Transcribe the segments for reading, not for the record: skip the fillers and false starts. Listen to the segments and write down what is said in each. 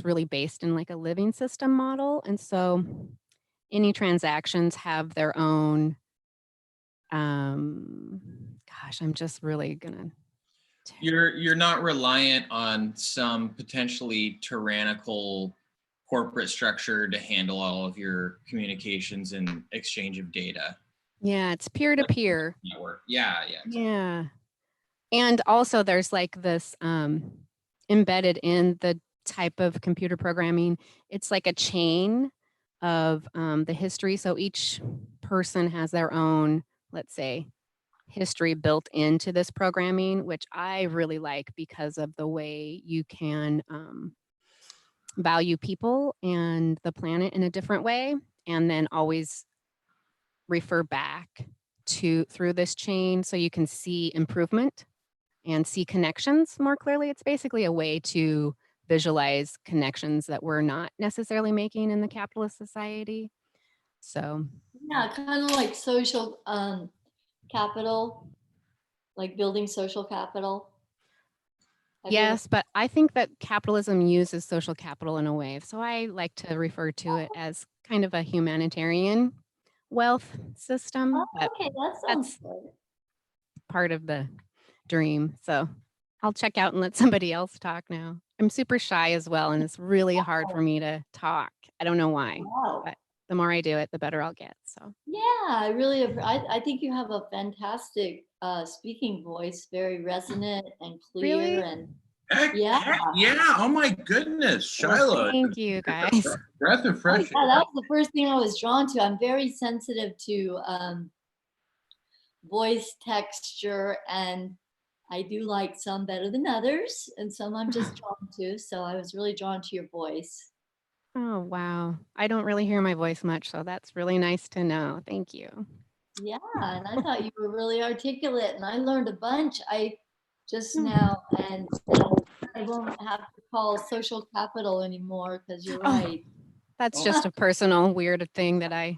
really based in like a living system model. And so any transactions have their own, um, gosh, I'm just really gonna. You're not reliant on some potentially tyrannical corporate structure to handle all of your communications and exchange of data. Yeah, it's peer to peer. Network. Yeah, yeah. Exactly. Yeah. And also there's like this embedded in the type of computer programming, it's like a chain of the history. So each person has their own, let's say, history built into this programming, which I really like because of the way you can value people and the planet in a different way, and then always refer back to through this chain so you can see improvement and see connections more clearly. It's basically a way to visualize connections that we're not necessarily making in the capitalist society. So yeah, kind of like social capital, like building social capital. yes, but I think that capitalism uses social capital in a way. So I like to refer to it as kind of a humanitarian wealth system. Oh, But okay, that sounds good. part of the dream. So I'll check out and let somebody else talk now. I'm super shy as well, and it's really hard for me to talk. I don't know why, Wow. but the more I do it, the better I'll get. So Yeah, I think you have a fantastic speaking voice, very resonant and clear. really, And Heck, yeah. yeah. Oh my goodness, Shiloh. thank you guys. Breath of fresh Yeah, that was the first thing I was drawn to. I'm very sensitive to voice texture, and I do like some better than others, and some I'm just drawn to. So I was really drawn to your voice. Oh, wow. I don't really hear my voice much, so that's really nice to know. Thank you. Yeah, and I thought you were really articulate, and I learned a bunch. I just now, and I won't have to call social capital anymore because you're right. That's just a personal weird thing that no,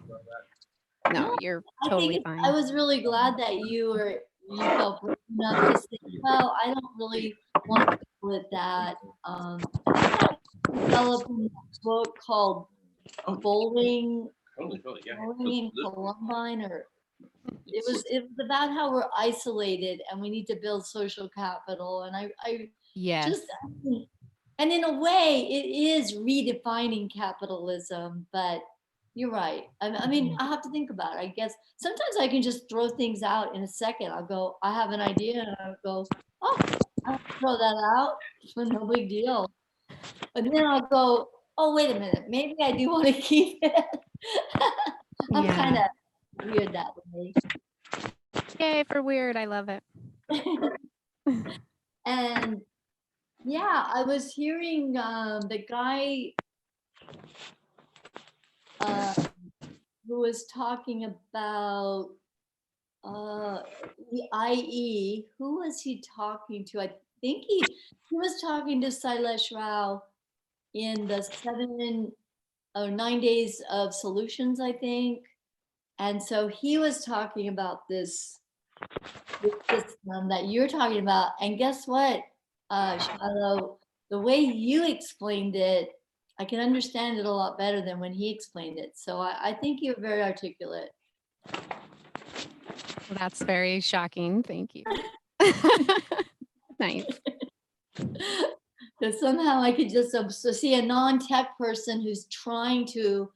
No, you're I totally think fine. I was really glad that you felt brave enough to say, well, I don't really want to call it that. I think I developed a book called Bowling in Columbine, or it was about how we're isolated and we need to build social capital. And I Yes. just, and in a way, it is redefining capitalism, but you're right. I mean, I have to think about it. I guess sometimes I can just throw things out in a second. I'll go, I have an idea, and I'll go, oh, I'll throw that out. It's no big deal. And then I'll go, oh, wait a minute. Maybe I do want to keep it. I'm kind of weird that way. Yay for weird. I love it. And yeah, I was hearing the guy who was talking about the IE. Who was he talking to? I think he was talking to Sailesh Rao in the 9 days of solutions, I think. And so he was talking about this system that you're talking about. And guess what, Shiloh, the way you explained it, I can understand it a lot better than when he explained it. So I think you're very articulate. That's very shocking. Thank you. Nice. Because somehow I could just see a non-tech person who's trying to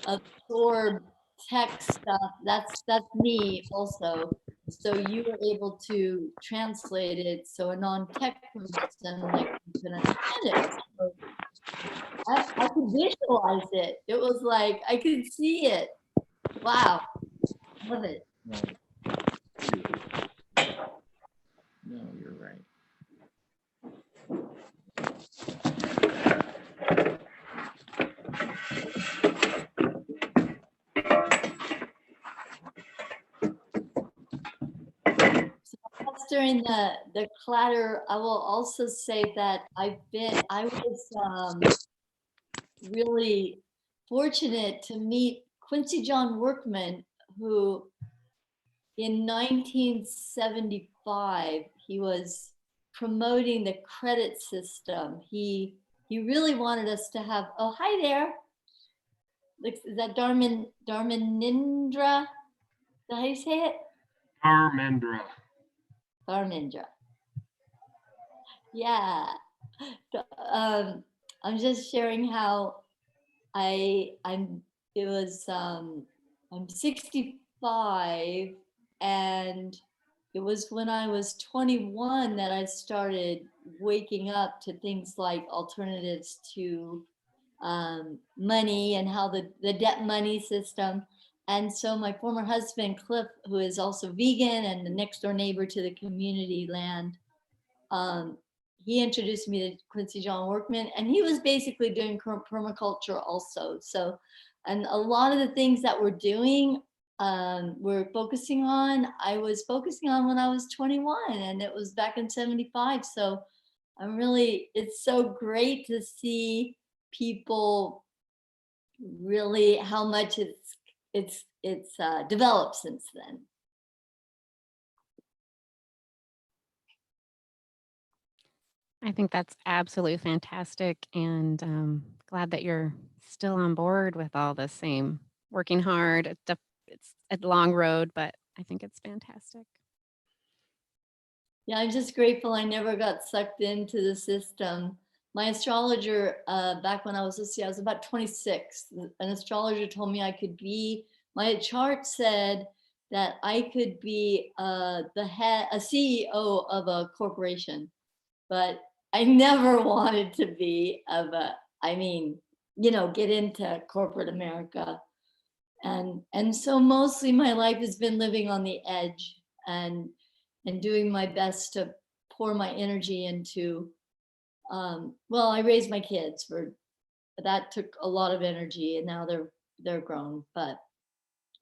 absorb tech stuff. That's me also. So you were able to translate it so a non-tech person like can understand it. So I could visualize it. It was like I could see it. Wow, love it. No, you're right. During the clatter, I will also say that I was really fortunate to meet Quincy John Workman, who in 1975, he was promoting the credit system. He he really wanted us to have, oh, hi there. Is that Dharmanindra? Is that how you say it? Dharmendra. Dharmendra. Yeah. I'm just sharing how I'm 65, and it was when I was 21 that I started waking up to things like alternatives to money and how the debt money system. And so my former husband, Cliff, who is also vegan and the next door neighbor to the community land, he introduced me to Quincy John Workman, and he was basically doing permaculture also. So, and a lot of the things that we're doing, we're focusing on, I was focusing on when I was 21, and it was back in 75. So I'm really, it's so great to see people really how much it's developed since then. I think that's absolutely fantastic, and glad that you're still on board with all the same, working hard. It's a long road, but I think it's fantastic. Yeah, I'm just grateful I never got sucked into the system. My astrologer, back when I was, let's see, I was about 26. An astrologer told me I could be, my chart said that I could be a CEO of a corporation, but I never wanted to be get into corporate America. And so mostly my life has been living on the edge and doing my best to pour my energy into, well, I raised my kids that took a lot of energy, and now they're grown. But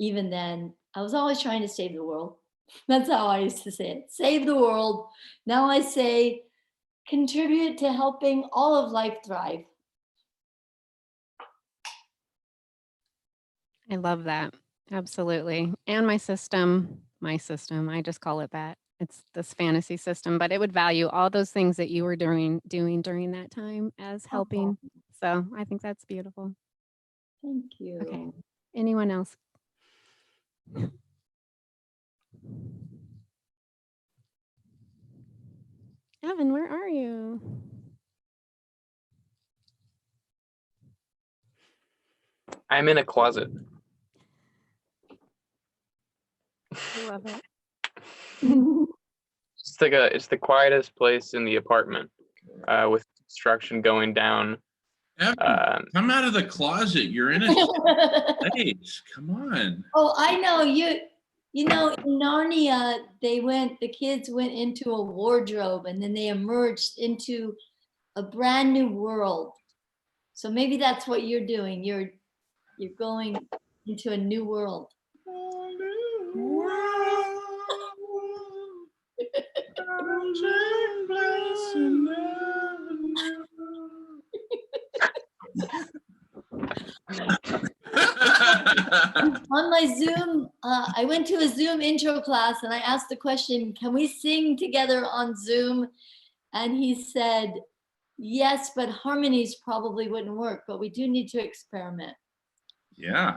even then, I was always trying to save the world. That's how I used to say it, save the world. Now I say, contribute to helping all of life thrive. I love that. Absolutely. And my system, I just call it that. It's this fantasy system, but it would value all those things that you were doing during that time as helping. So I think that's beautiful. Thank you. Okay. Anyone else? Evan, where are you? I'm in a closet. I love it. It's the quietest place in the apartment, with construction going down. Evan, come out of the closet. You're in a place. Come on. Oh, I know you. You know, in Narnia, the kids went into a wardrobe and then they emerged into a brand new world. So maybe that's what you're doing. You're going into a new world. On my Zoom, I went to a Zoom intro class and I asked the question, can we sing together on Zoom? And he said, yes, but harmonies probably wouldn't work, but we do need to experiment. Yeah.